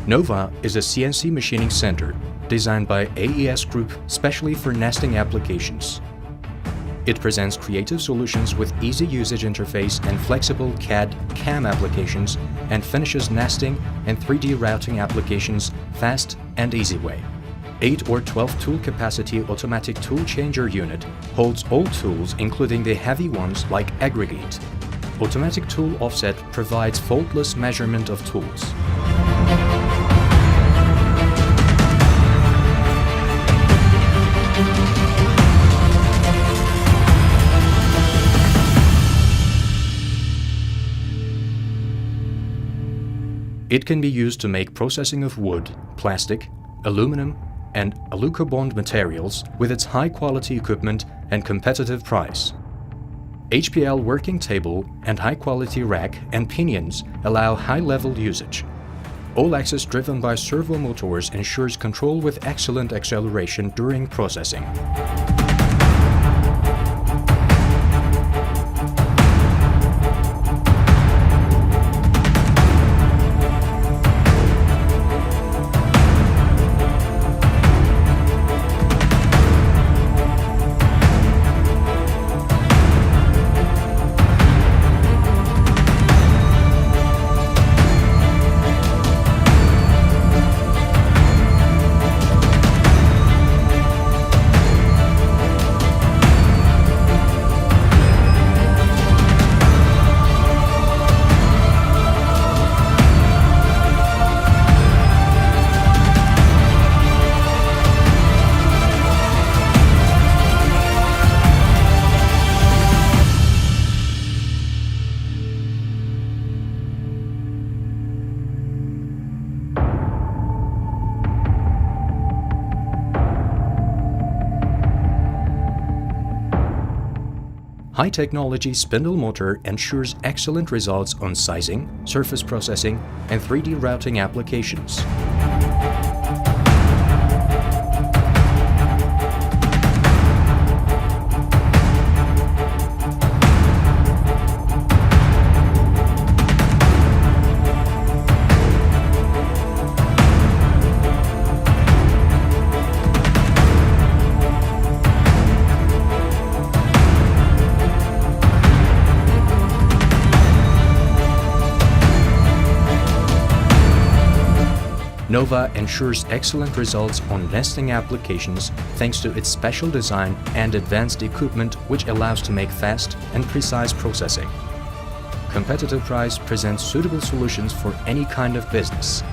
Nova is a CNC machining center designed by AES Group specially for nesting applications. It presents creative solutions with easy usage interface and flexible CAD/CAM applications and finishes nesting and 3D routing applications fast and easy way. 8 or 12 tool capacity automatic tool changer unit holds all tools including the heavy ones like aggregate. Automatic tool offset provides faultless measurement of tools. It can be used to make processing of wood, plastic, aluminum, and alucobond materials with its high-quality equipment and competitive price. HPL working table and high-quality rack and pinions allow high-level usage. All axis driven by servo motors ensures control with excellent acceleration during processing. High-technology spindle motor ensures excellent results on sizing, surface processing, and 3D routing applications. Nova ensures excellent results on nesting applications thanks to its special design and advanced equipment which allows to make fast and precise processing. Competitive price presents suitable solutions for any kind of business.